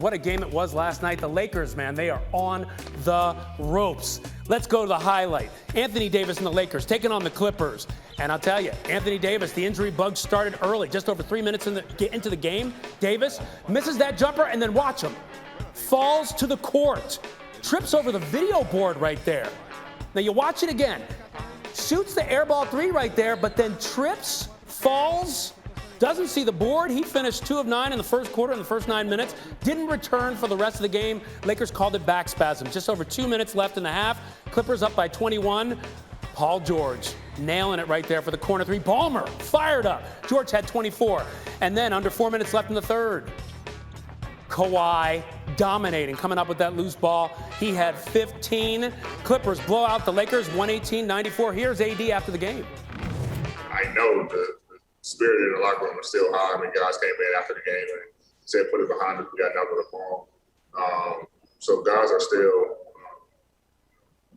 What a game it was last night. The Lakers, man, they are on the ropes. Let's go to the highlight. Anthony Davis and the Lakers taking on the Clippers. And I'll tell you, Anthony Davis, the injury bug started early, just over 3 minutes into the game. Davis misses that jumper, and then watch him. Falls to the court. Trips over the video board right there. Now you watch it again. Shoots the airball three right there, but then trips, falls, doesn't see the board. He finished 2 of 9 in the first quarter, in the first 9 minutes. Didn't return for the rest of the game. Lakers called it back spasm. Just over 2 minutes left in the half. Clippers up by 21. Paul George nailing it right there for the corner three. Ballmer fired up. George had 24. And then under 4 minutes left in the third. Kawhi dominating, coming up with that loose ball. He had 15. Clippers blow out the Lakers 118-94. Here's AD after the game. I know the spirit in the locker room was still high. I mean, guys came in after the game and said, put it behind us. We got nothing but the ball. So guys are still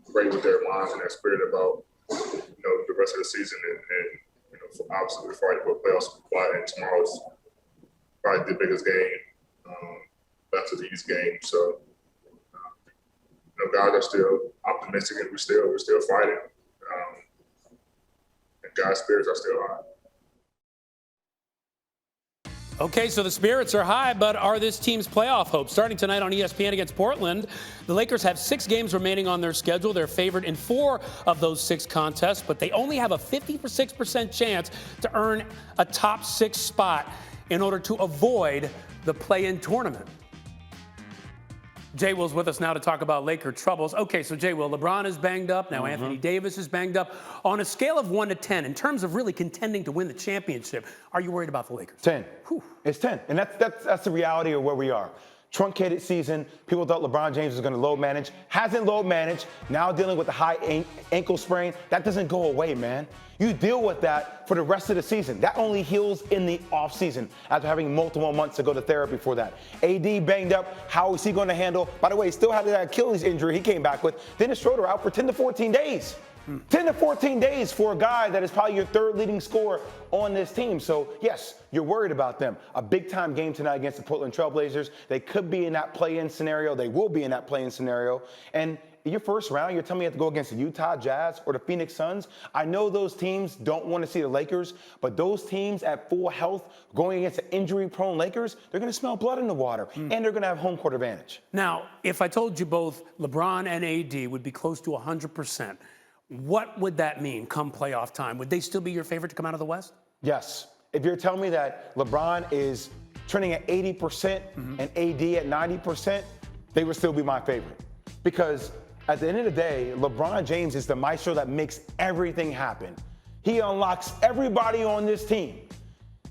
great with their minds and their spirit about, the rest of the season. And obviously we're fighting for playoffs. And tomorrow's probably the biggest game after the East game. So, guys are still optimistic and we're still fighting. And guys' spirits are still high. Okay, so the spirits are high, but are this team's playoff hopes? Starting tonight on ESPN against Portland, the Lakers have 6 games remaining on their schedule. They're favored in 4 of those 6 contests, but they only have a 56% chance to earn a top 6 spot in order to avoid the play-in tournament. JWill's with us now to talk about Laker troubles. Okay, so JWill, LeBron is banged up. Now Anthony Davis is banged up. On a scale of 1 to 10, in terms of really contending to win the championship, are you worried about the Lakers? 10. Whew. It's 10. And that's the reality of where we are. Truncated season. People thought LeBron James was going to load manage. Hasn't load managed. Now dealing with the high ankle sprain. That doesn't go away, man. You deal with that for the rest of the season. That only heals in the offseason after having multiple months to go to therapy for that. AD banged up. How is he going to handle? By the way, he still had that Achilles injury he came back with. Dennis Schroeder out for 10 to 14 days. 10 to 14 days for a guy that is probably your 3rd leading scorer on this team. So, yes, you're worried about them. A big-time game tonight against the Portland Trail Blazers. They could be in that play-in scenario. They will be in that play-in scenario. And in your first round, you're telling me you have to go against the Utah Jazz or the Phoenix Suns? I know those teams don't want to see the Lakers, but those teams at full health going against the injury-prone Lakers, they're going to smell blood in the water, and they're going to have home court advantage. Now, if I told you both LeBron and AD would be close to 100%, what would that mean come playoff time? Would they still be your favorite to come out of the West? Yes. If you're telling me that LeBron is trending at 80% and AD at 90%, they would still be my favorite. Because at the end of the day, LeBron James is the maestro that makes everything happen. He unlocks everybody on this team.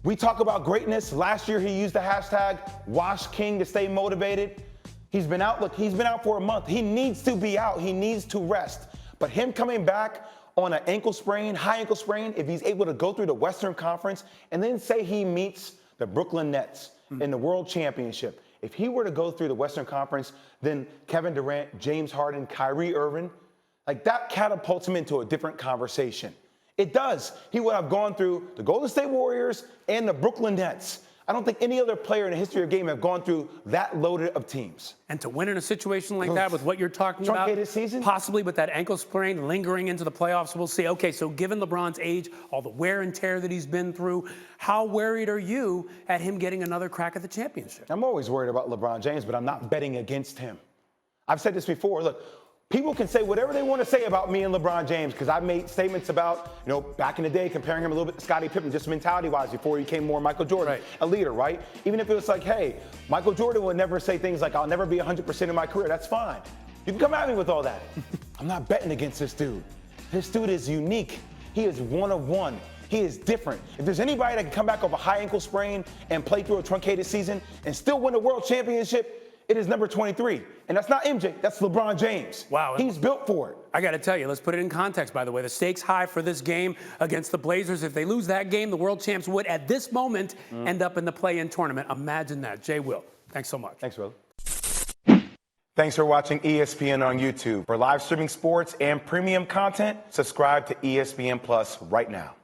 We talk about greatness. Last year, he used the hashtag #WashKing to stay motivated. He's been out. Look, he's been out for a month. He needs to be out. He needs to rest. But him coming back on an ankle sprain, high ankle sprain, if he's able to go through the Western Conference and then say he meets the Brooklyn Nets in the World Championship, if he were to go through the Western Conference, then Kevin Durant, James Harden, Kyrie Irving, like that catapults him into a different conversation. It does. He would have gone through the Golden State Warriors and the Brooklyn Nets. I don't think any other player in the history of the game have gone through that loaded of teams. And to win in a situation like that with what you're talking about, truncated season, possibly with that ankle sprain lingering into the playoffs, we'll see. Okay, so given LeBron's age, all the wear and tear that he's been through, how worried are you at him getting another crack at the championship? I'm always worried about LeBron James, but I'm not betting against him. I've said this before. Look, people can say whatever they want to say about me and LeBron James because I've made statements about, back in the day, comparing him a little bit to Scottie Pippen, just mentality-wise, before he became more Michael Jordan, a leader, right? Even if it was like, hey, Michael Jordan would never say things like, I'll never be 100% in my career. That's fine. You can come at me with all that. I'm not betting against this dude. This dude is unique. He is one of one. He is different. If there's anybody that can come back off a high ankle sprain and play through a truncated season and still win a world championship, it is number 23. And that's not MJ, that's LeBron James. Wow. He's built for it. I got to tell you, let's put it in context, by the way. The stakes high for this game against the Blazers. If they lose that game, the world champs would, at this moment, end up in the play-in tournament. Imagine that. JWill, thanks so much. Thanks, Will. Thanks for watching ESPN on YouTube. For live streaming sports and premium content, subscribe to ESPN Plus right now.